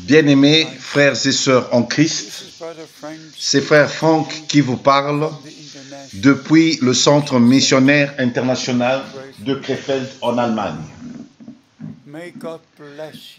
Bien-aimés frères et sœurs en Christ, c'est frère Franck qui vous parle depuis le Centre missionnaire international de Krefeld en Allemagne.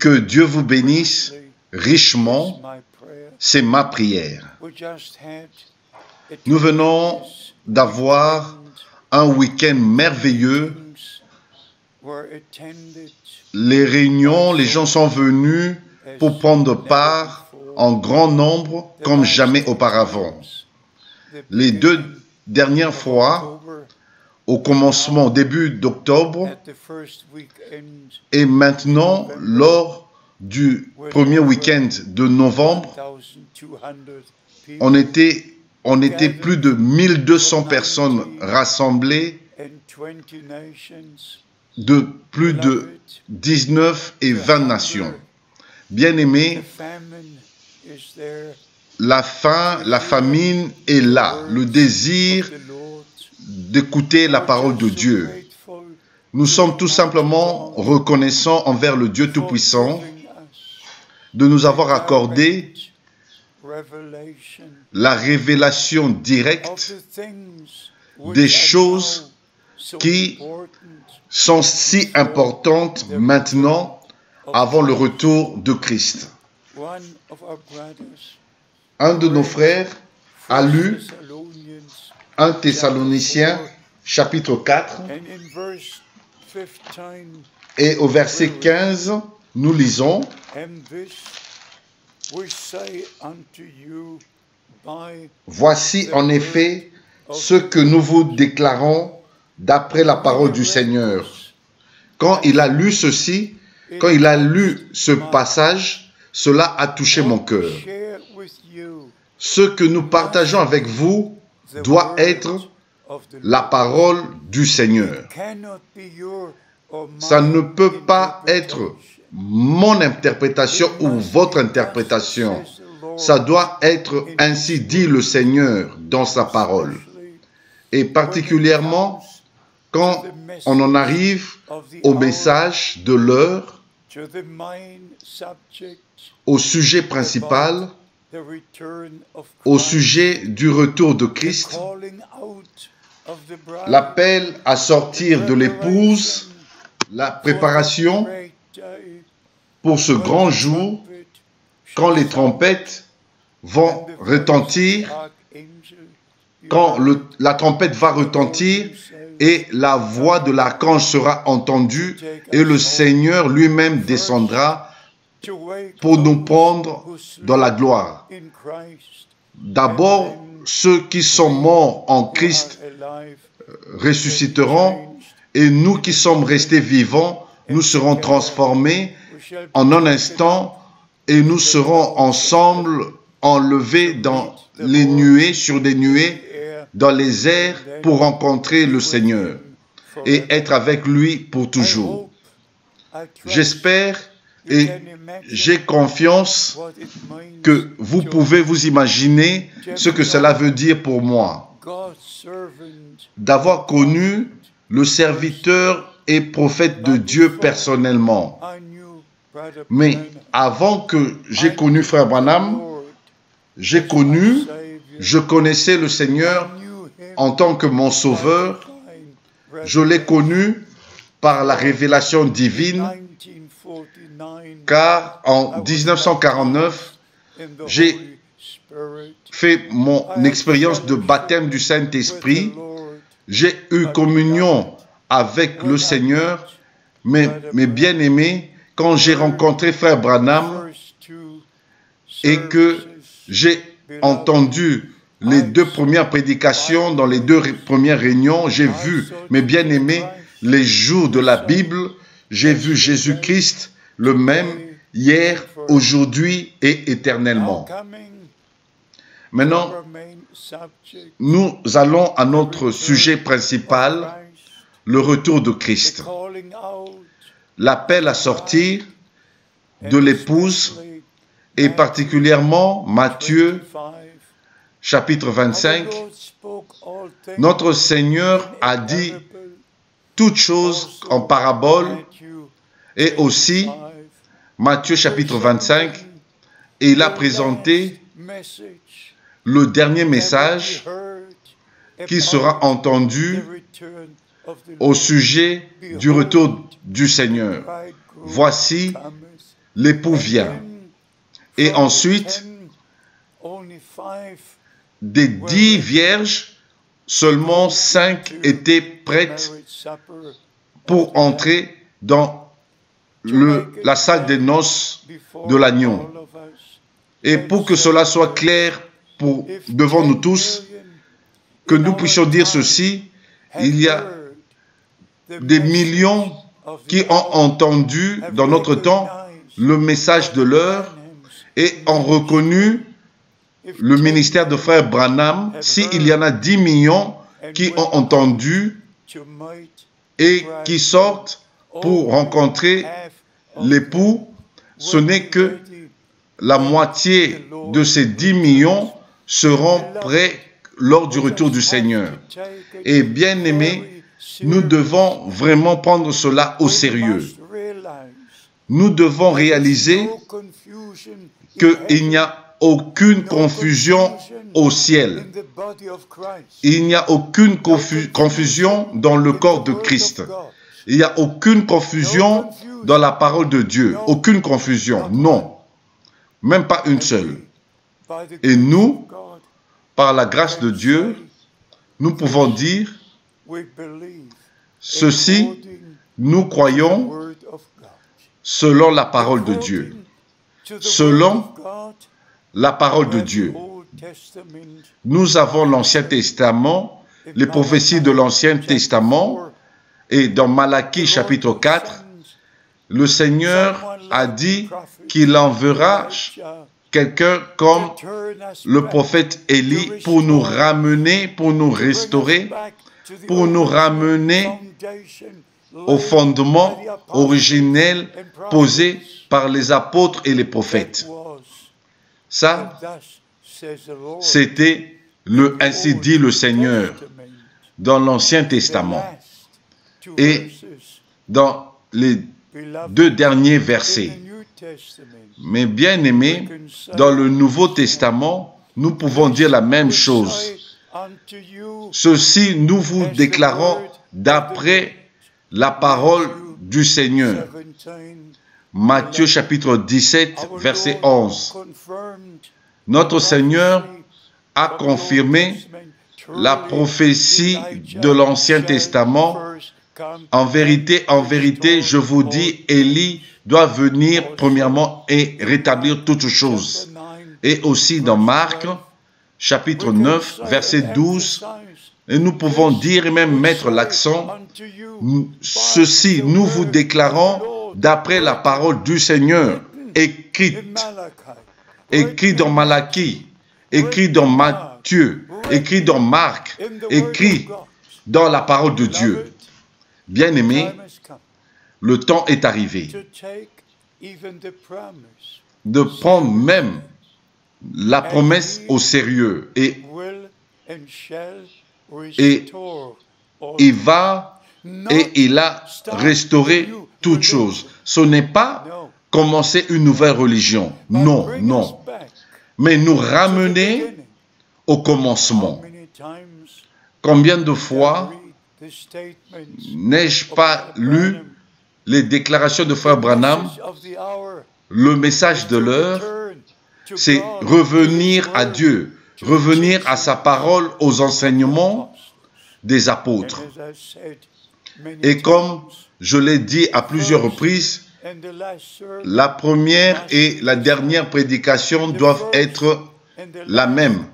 Que Dieu vous bénisse richement, c'est ma prière. Nous venons d'avoir un week-end merveilleux. Les réunions, les gens sont venus pour prendre part en grand nombre comme jamais auparavant. Les 2 dernières fois, au commencement, début d'octobre, et maintenant, lors du premier week-end de novembre, on était plus de 1200 personnes rassemblées de plus de 19 et 20 nations. Bien-aimés, la faim, la famine est là, le désir d'écouter la parole de Dieu. Nous sommes tout simplement reconnaissants envers le Dieu Tout-Puissant de nous avoir accordé la révélation directe des choses qui sont si importantes maintenant avant le retour de Christ. Un de nos frères a lu 1 Thessaloniciens chapitre 4 et au verset 15, nous lisons: Voici en effet ce que nous vous déclarons d'après la parole du Seigneur. Quand il a lu ceci, quand il a lu ce passage, cela a touché mon cœur. Ce que nous partageons avec vous doit être la parole du Seigneur. Ça ne peut pas être mon interprétation ou votre interprétation. Ça doit être ainsi dit le Seigneur dans sa parole. Et particulièrement quand on en arrive au message de l'heure, au sujet principal, au sujet du retour de Christ, l'appel à sortir de l'épouse, la préparation pour ce grand jour, quand les trompettes vont retentir, quand la trompette va retentir et la voix de l'archange sera entendue et le Seigneur lui-même descendra pour nous prendre dans la gloire. D'abord, ceux qui sont morts en Christ ressusciteront et nous qui sommes restés vivants, nous serons transformés en un instant et nous serons ensemble enlevés dans les nuées, sur des nuées, dans les airs pour rencontrer le Seigneur et être avec lui pour toujours. J'espère et j'ai confiance que vous pouvez vous imaginer ce que cela veut dire pour moi, d'avoir connu le serviteur et prophète de Dieu personnellement. Mais avant que j'ai connu Frère Branham, je connaissais le Seigneur en tant que mon sauveur. Je l'ai connu par la révélation divine, car en 1949, j'ai fait mon expérience de baptême du Saint-Esprit. J'ai eu communion avec le Seigneur, mais bien-aimés, quand j'ai rencontré Frère Branham et que j'ai entendu les 2 premières prédications dans les 2 premières réunions, j'ai vu, mes bien-aimés, les jours de la Bible, j'ai vu Jésus-Christ le même hier, aujourd'hui et éternellement. Maintenant, nous allons à notre sujet principal, le retour de Christ. L'appel à sortir de l'épouse et particulièrement Matthieu chapitre 25. Notre Seigneur a dit toutes choses en parabole Et aussi, Matthieu chapitre 25, et il a présenté le dernier message qui sera entendu au sujet du retour du Seigneur. Voici, l'époux vient. Et ensuite, des 10 vierges, seulement 5 étaient prêtes pour entrer dans la salle des noces de l'agneau. Et pour que cela soit clair devant nous tous, que nous puissions dire ceci, il y a des millions qui ont entendu dans notre temps le message de l'heure et ont reconnu le ministère de frère Branham. S'il y en a 10 millions qui ont entendu et qui sortent pour rencontrer l'époux, ce n'est que la moitié de ces 10 millions seront prêts lors du retour du Seigneur. Et bien aimés, nous devons vraiment prendre cela au sérieux. Nous devons réaliser qu'il n'y a aucune confusion au ciel. Il n'y a aucune confusion dans le corps de Christ. Il n'y a aucune confusion dans la parole de Dieu. Aucune confusion, non. Même pas une seule. Et nous, par la grâce de Dieu, nous pouvons dire ceci, nous croyons selon la parole de Dieu. Selon la parole de Dieu. Nous avons l'Ancien Testament, les prophéties de l'Ancien Testament, et dans Malachie chapitre 4, le Seigneur a dit qu'il enverra quelqu'un comme le prophète Élie pour nous ramener, pour nous restaurer, pour nous ramener au fondement originel posé par les apôtres et les prophètes. Ça, c'était le ainsi dit le Seigneur dans l'Ancien Testament. Et dans les 2 derniers versets. Mais bien aimés, dans le Nouveau Testament, nous pouvons dire la même chose. Ceci, nous vous déclarons d'après la parole du Seigneur. Matthieu chapitre 17, verset 11. Notre Seigneur a confirmé la prophétie de l'Ancien Testament. En vérité, je vous dis, Élie doit venir premièrement et rétablir toutes choses. Et aussi dans Marc, chapitre 9, verset 12, et nous pouvons dire et même mettre l'accent, ceci, nous vous déclarons d'après la parole du Seigneur, écrite dans Malachie, écrit dans Matthieu, écrit dans Marc, écrit dans la parole de Dieu. Bien-aimés, le temps est arrivé de prendre même la promesse au sérieux et il va et il a restauré toutes choses. Ce n'est pas commencer une nouvelle religion, non, non, mais nous ramener au commencement. Combien de fois n'ai-je pas lu les déclarations de frère Branham? Le message de l'heure, c'est revenir à Dieu, revenir à sa parole, aux enseignements des apôtres. Et comme je l'ai dit à plusieurs reprises, la première et la dernière prédication doivent être la même.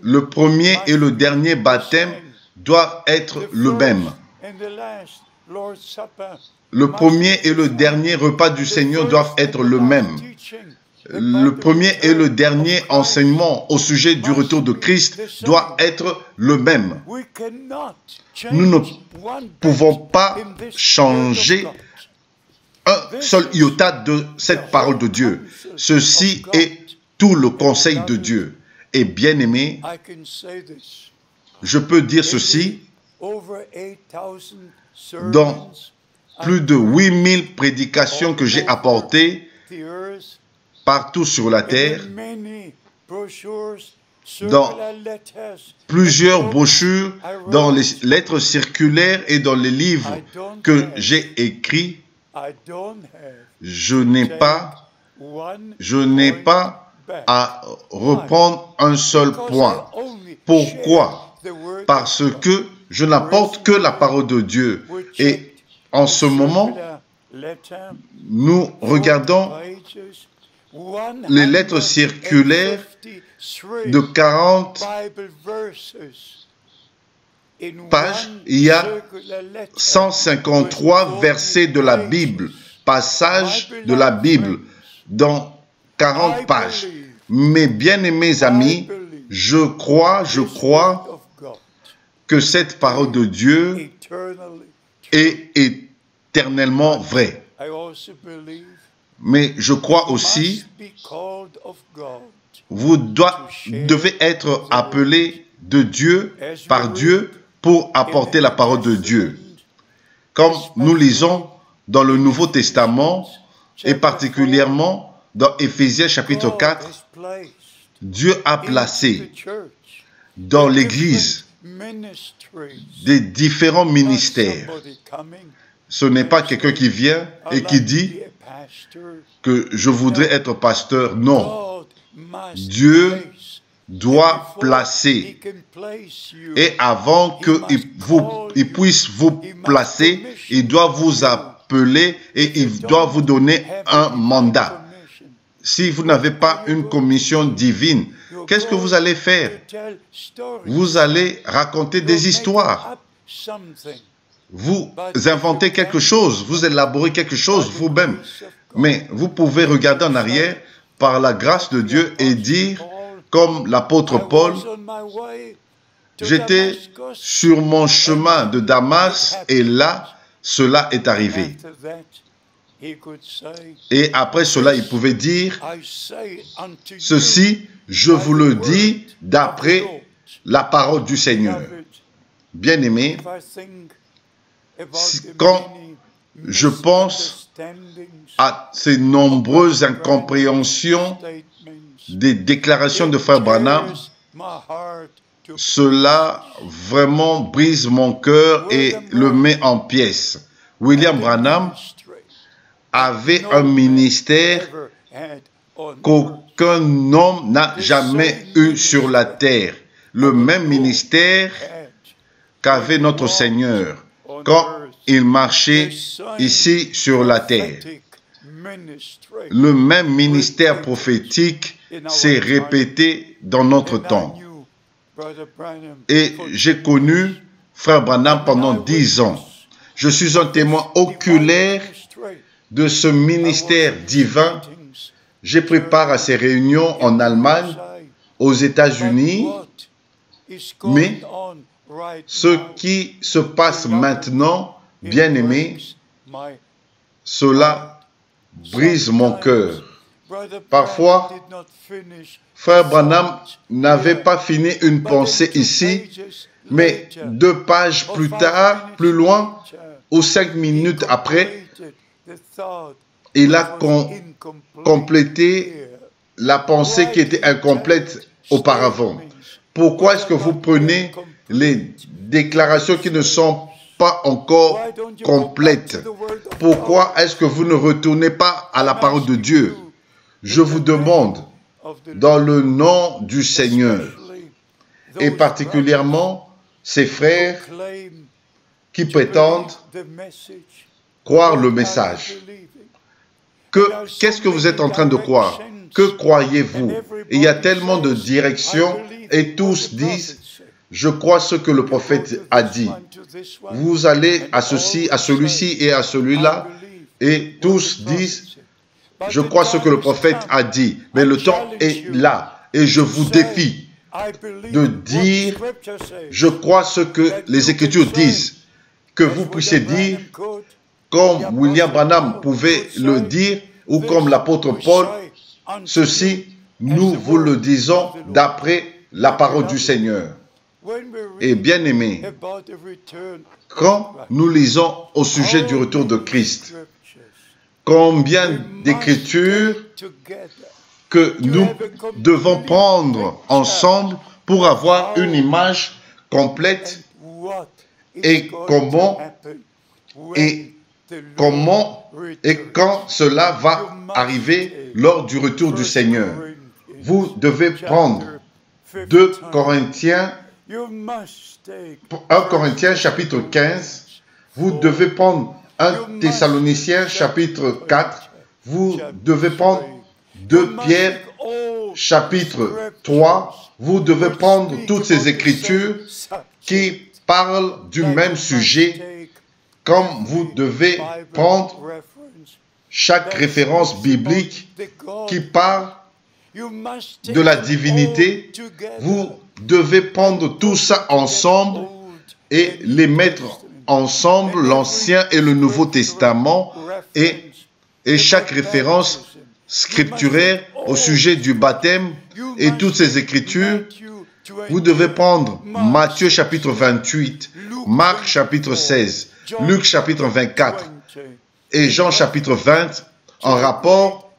Le premier et le dernier baptême doivent être le même. Le premier et le dernier repas du Seigneur doivent être le même. Le premier et le dernier enseignement au sujet du retour de Christ doit être le même. Nous ne pouvons pas changer un seul iota de cette parole de Dieu. Ceci est tout le conseil de Dieu. Et bien aimé, je peux dire ceci, dans plus de 8000 prédications que j'ai apportées partout sur la terre, dans plusieurs brochures, dans les lettres circulaires et dans les livres que j'ai écrits. Je n'ai pas à reprendre un seul point. Pourquoi? Parce que je n'apporte que la parole de Dieu. Et en ce moment, nous regardons les lettres circulaires de 40 pages. Il y a 153 versets de la Bible, passages de la Bible dans 40 pages. Mes bien-aimés amis, je crois que cette parole de Dieu est éternellement vraie. Mais je crois aussi, vous devez être appelés de Dieu, par Dieu, pour apporter la parole de Dieu. Comme nous lisons dans le Nouveau Testament, et particulièrement dans Éphésiens chapitre 4, Dieu a placé dans l'Église des différents ministères. Ce n'est pas quelqu'un qui vient et qui dit que je voudrais être pasteur. Non. Dieu doit placer. Et avant qu'il puisse vous placer, il doit vous appeler et il doit vous donner un mandat. Si vous n'avez pas une commission divine, qu'est-ce que vous allez faire? Vous allez raconter des histoires. Vous inventez quelque chose, vous élaborez quelque chose vous-même. Mais vous pouvez regarder en arrière par la grâce de Dieu et dire, comme l'apôtre Paul, j'étais sur mon chemin de Damas et là, cela est arrivé. Et après cela, il pouvait dire, ceci, je vous le dis d'après la parole du Seigneur. Bien-aimé, quand je pense à ces nombreuses incompréhensions des déclarations de Frère Branham, cela vraiment brise mon cœur et le met en pièces. William Branham avait un ministère qu'aucun homme n'a jamais eu sur la terre. Le même ministère qu'avait notre Seigneur quand il marchait ici sur la terre. Le même ministère prophétique s'est répété dans notre temps. Et j'ai connu Frère Branham pendant 10 ans. Je suis un témoin oculaire de ce ministère divin. Je prépare à ces réunions en Allemagne, aux États-Unis, mais ce qui se passe maintenant, bien-aimé, cela brise mon cœur. Parfois, Frère Branham n'avait pas fini une pensée ici, mais 2 pages plus tard, plus loin, ou 5 minutes après, il a complété la pensée qui était incomplète auparavant. Pourquoi est-ce que vous prenez les déclarations qui ne sont pas encore complètes? Pourquoi est-ce que vous ne retournez pas à la parole de Dieu? Je vous demande, dans le nom du Seigneur, et particulièrement ces frères qui prétendent croire le message. Qu'est-ce que vous êtes en train de croire? Que croyez-vous? Il y a tellement de directions et tous disent, je crois ce que le prophète a dit. Vous allez à ceci, à celui-ci et à celui-là et tous disent, je crois ce que le prophète a dit. Mais le temps est là et je vous défie de dire, je crois ce que les Écritures disent. Que vous puissiez dire, comme William Branham pouvait le dire, ou comme l'apôtre Paul, ceci, nous vous le disons d'après la parole du Seigneur. Et bien aimé, quand nous lisons au sujet du retour de Christ, combien d'écritures que nous devons prendre ensemble pour avoir une image complète et comment et quand cela va arriver lors du retour du Seigneur. Vous devez prendre 1 Corinthiens chapitre 15, vous devez prendre 1 Thessaloniciens chapitre 4, vous devez prendre 2 Pierre chapitre 3, vous devez prendre toutes ces écritures qui parlent du même sujet, comme vous devez prendre chaque référence biblique qui parle de la divinité. Vous devez prendre tout ça ensemble et les mettre ensemble, l'Ancien et le Nouveau Testament, et chaque référence scripturaire au sujet du baptême et toutes ces écritures. Vous devez prendre Matthieu chapitre 28, Marc chapitre 16, Luc chapitre 24 et Jean chapitre 20 en rapport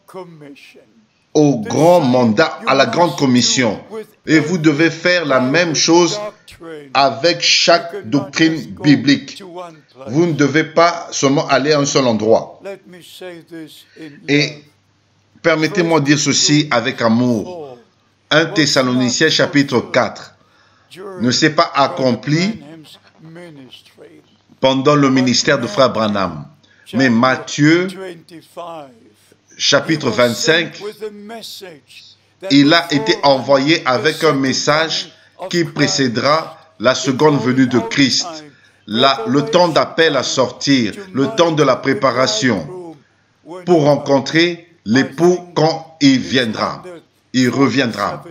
au grand mandat, à la grande commission. Et vous devez faire la même chose avec chaque doctrine biblique. Vous ne devez pas seulement aller à un seul endroit. Et permettez-moi de dire ceci avec amour. 1 Thessaloniciens chapitre 4 ne s'est pas accompli pendant le ministère de Frère Branham. Mais Matthieu chapitre 25, il a été envoyé avec un message qui précédera la seconde venue de Christ. Le temps d'appel à sortir, le temps de la préparation pour rencontrer l'époux quand il viendra. Il reviendra.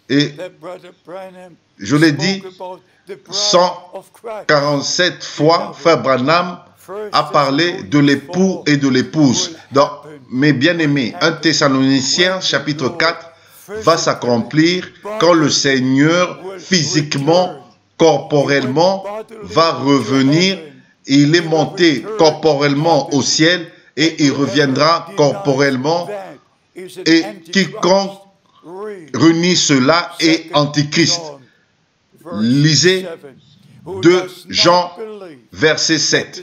Et je l'ai dit, 147 fois, Frère Branham a parlé de l'époux et de l'épouse. Donc, mes bien-aimés, 1 Thessaloniciens chapitre 4 va s'accomplir quand le Seigneur physiquement, corporellement va revenir. Il est monté corporellement au ciel et il reviendra corporellement. Et quiconque renie cela est antichrist. Lisez 2 Jean verset 7.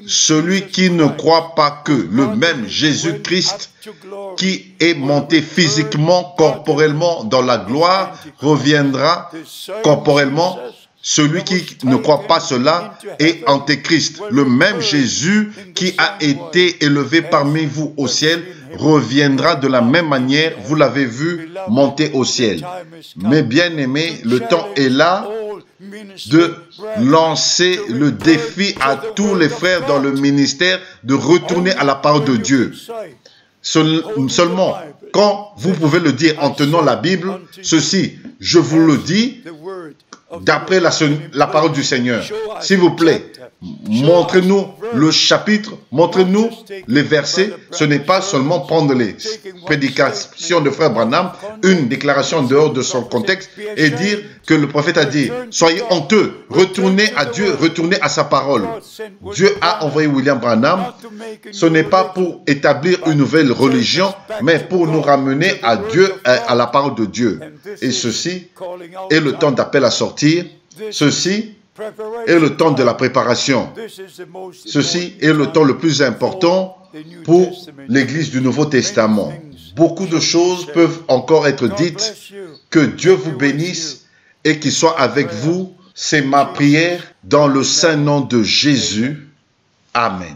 Celui qui ne croit pas que le même Jésus-Christ qui est monté physiquement, corporellement dans la gloire, reviendra corporellement. Celui qui ne croit pas cela est antéchrist. Le même Jésus qui a été élevé parmi vous au ciel reviendra de la même manière, vous l'avez vu, monter au ciel. Mais bien aimés, le temps est là de lancer le défi à tous les frères dans le ministère de retourner à la parole de Dieu. Seulement, quand vous pouvez le dire en tenant la Bible, ceci, je vous le dis, d'après la parole du Seigneur. S'il vous plaît, montrez-nous le chapitre, montrez-nous les versets. Ce n'est pas seulement prendre les prédications de Frère Branham, une déclaration en dehors de son contexte, et dire que le prophète a dit, soyez honteux, retournez à Dieu, retournez à sa parole. Dieu a envoyé William Branham, ce n'est pas pour établir une nouvelle religion, mais pour nous ramener à Dieu, à la parole de Dieu. Et ceci est le temps d'appel à sortir. Ceci est le temps de la préparation. Ceci est le temps le plus important pour l'Église du Nouveau Testament. Beaucoup de choses peuvent encore être dites. Que Dieu vous bénisse et qu'il soit avec vous. C'est ma prière dans le saint nom de Jésus. Amen.